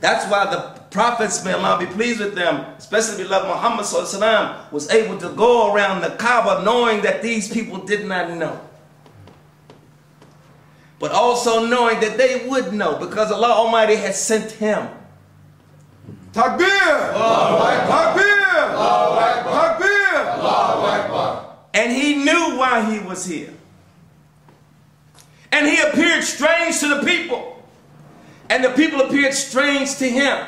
That's why the prophets, may Allah be pleased with them, especially beloved Muhammad sallallahu alaihi wasallam, was able to go around the Kaaba knowing that these people did not know. But also knowing that they would know because Allah Almighty had sent him. Takbir! Allahu Akbar! Takbir! Allahu Akbar! Takbir! Allahu Akbar! And he knew why he was here. And he appeared strange to the people. And the people appeared strange to him.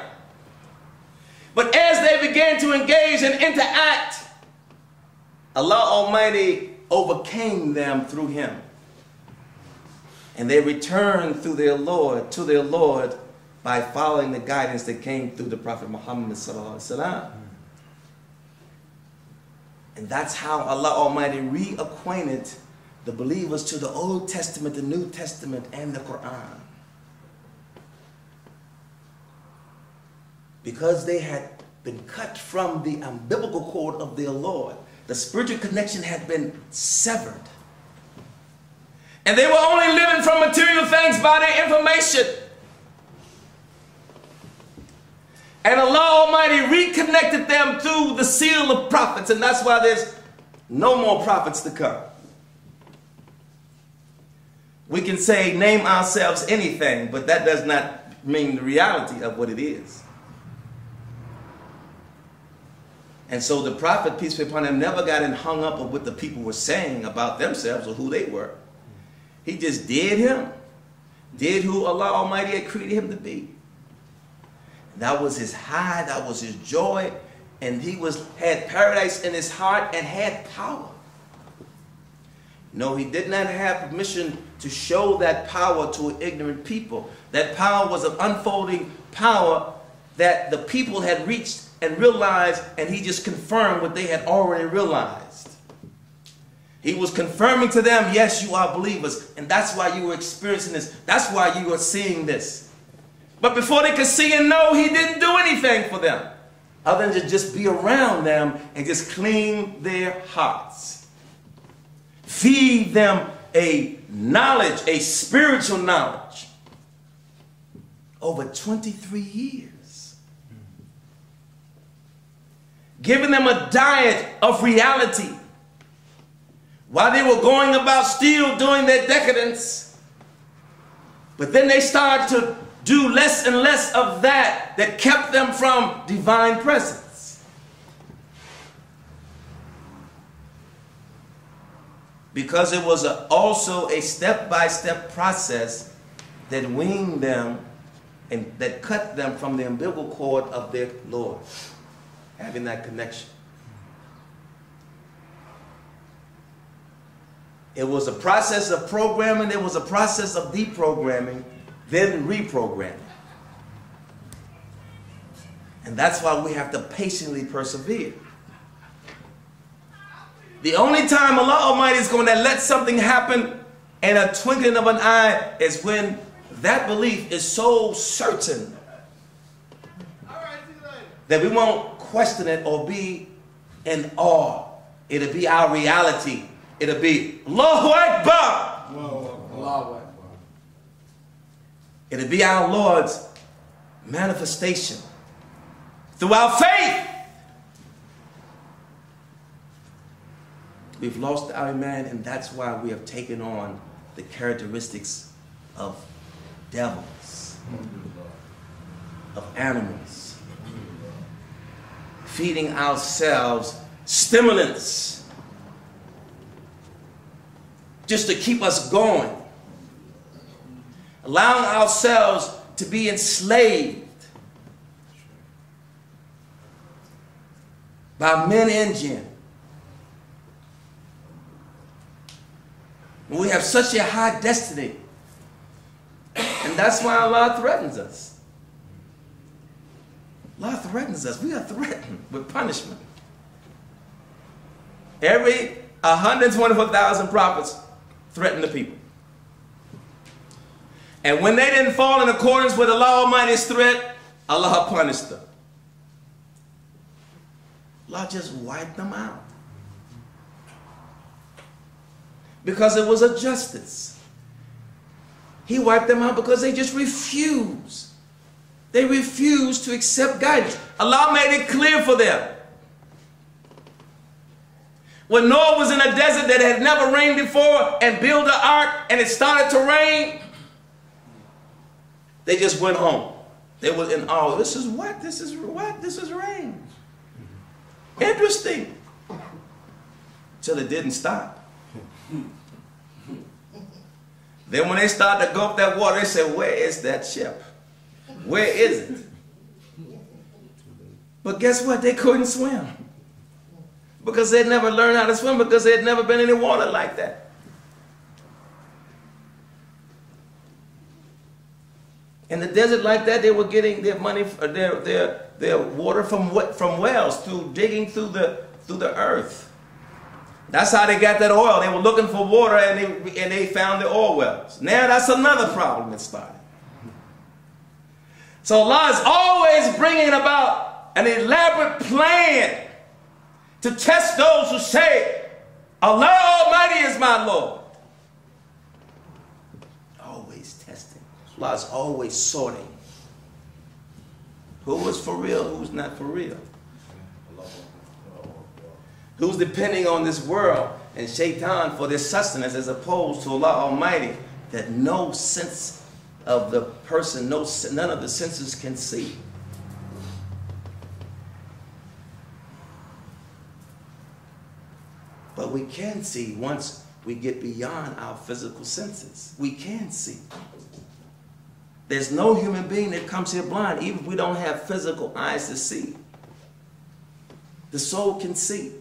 But as they began to engage and interact, Allah Almighty overcame them through him. And they returned through their Lord, to their Lord, by following the guidance that came through the Prophet Muhammad sallallahu alaihi wasallam. And that's how Allah Almighty reacquainted the believers to the Old Testament, the New Testament, and the Quran. Because they had been cut from the umbilical cord of their Lord. The spiritual connection had been severed. And they were only living from material things by their information. And Allah Almighty reconnected them through the seal of prophets. And that's why there's no more prophets to come. We can say, name ourselves anything, but that does not mean the reality of what it is. And so the prophet, peace be upon him, never got hung up on what the people were saying about themselves or who they were. He just did him. Did who Allah Almighty had created him to be. That was his high, that was his joy, and he had paradise in his heart and had power. No, he did not have permission to show that power to an ignorant people. That power was an unfolding power that the people had reached and realized, and he just confirmed what they had already realized. He was confirming to them, yes, you are believers, and that's why you were experiencing this. That's why you were seeing this. But before they could see and know, he didn't do anything for them other than to just be around them and just clean their hearts. Feed them a knowledge, a spiritual knowledge. Over 23 years. Giving them a diet of reality. While they were going about still doing their decadence. But then they started to do less and less of that kept them from divine presence. Because it was also a step-by-step process that weaned them and that cut them from the umbilical cord of their Lord. Having that connection. It was a process of programming, there was a process of deprogramming, then reprogramming. And that's why we have to patiently persevere. The only time Allah Almighty is going to let something happen in a twinkling of an eye is when that belief is so certain that we won't question it or be in awe. It'll be our reality. It'll be Allahu Akbar. Allahu Akbar. It'll be our Lord's manifestation through our faith. We've lost our iman, and that's why we have taken on the characteristics of devils, of animals, feeding ourselves stimulants just to keep us going, allowing ourselves to be enslaved by men and jinn. We have such a high destiny, and that's why Allah threatens us. Allah threatens us. We are threatened with punishment. Every 124,000 prophets threaten the people. And when they didn't fall in accordance with Allah Almighty's threat, Allah punished them. Allah just wiped them out. Because it was a justice. He wiped them out because they just refused They refused to accept guidance. Allah made it clear for them. When Noah was in a desert that had never rained before and built an ark and it started to rain, they just went home. They were in awe. This is what? This is what? This is rain. Interesting. Till it didn't stop. Then when they started to go up that water, they said, where is that ship? Where is it? But guess what? They couldn't swim. Because they'd never learned how to swim, because they'd never been in any water like that. In the desert like that, they were getting their money, their water from wells, through digging through the earth. That's how they got that oil. They were looking for water and they found the oil wells. Now that's another problem that started. So Allah is always bringing about an elaborate plan to test those who say, Allah Almighty is my Lord. Always testing. Allah is always sorting. Who is for real, who's not for real? Who's depending on this world and shaitan for their sustenance, as opposed to Allah Almighty, that no sense of the person, none of the senses can see. But we can see once we get beyond our physical senses. We can see. There's no human being that comes here blind, even if we don't have physical eyes to see. The soul can see.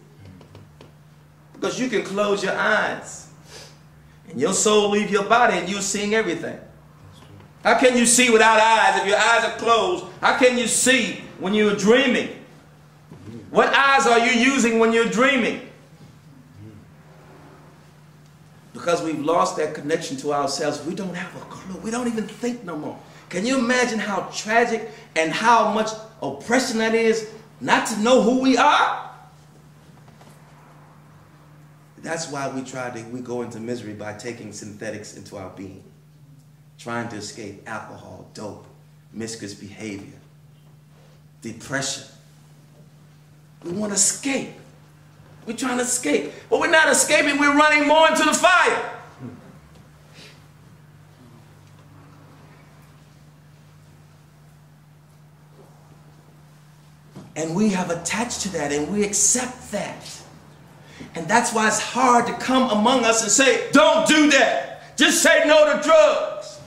Because you can close your eyes and your soul leave your body and you're seeing everything. How can you see without eyes if your eyes are closed? How can you see when you're dreaming? What eyes are you using when you're dreaming? Because we've lost that connection to ourselves, we don't have a clue. We don't even think no more. Can you imagine how tragic and how much oppression that is, not to know who we are? That's why we go into misery by taking synthetics into our being, trying to escape alcohol, dope, promiscuous behavior, depression. We want to escape. We're trying to escape. But we're not escaping, we're running more into the fire. And we have attached to that and we accept that. And that's why it's hard to come among us and say, don't do that. Just say no to drugs.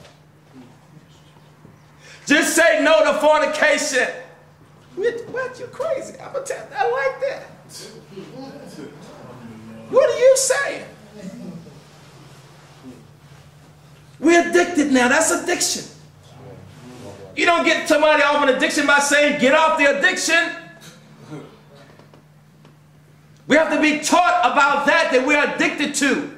Just say no to fornication. What? You crazy? I like that. What are you saying? We're addicted now. That's addiction. You don't get somebody off an addiction by saying, get off the addiction. We have to be taught about that we're addicted to.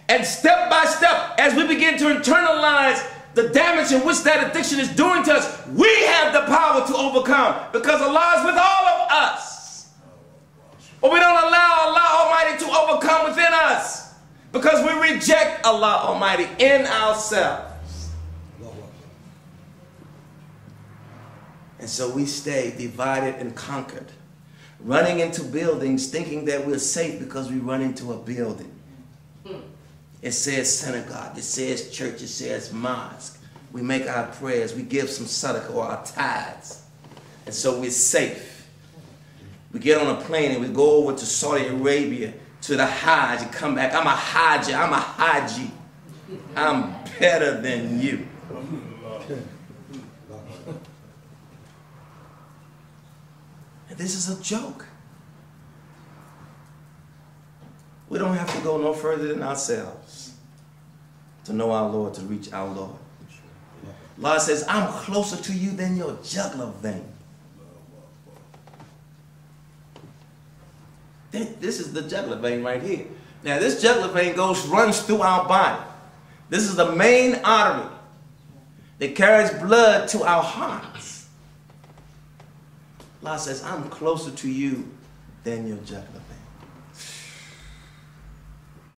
And step by step, as we begin to internalize the damage in which that addiction is doing to us, we have the power to overcome, because Allah is with all of us. But we don't allow Allah Almighty to overcome within us, because we reject Allah Almighty in ourselves. And so we stay divided and conquered, running into buildings thinking that we're safe because we run into a building. It says synagogue, it says church, it says mosque. We make our prayers, we give some sadaqah or our tithes. And so we're safe. We get on a plane and we go over to Saudi Arabia to the Hajj and come back. I'm a Hajj, I'm a Haji. I'm better than you. And this is a joke. We don't have to go no further than ourselves to know our Lord, to reach our Lord. Allah says, I'm closer to you than your jugular vein. This is the jugular vein right here. Now this jugular vein runs through our body. This is the main artery that carries blood to our hearts. Allah says, I'm closer to you than your jugular vein.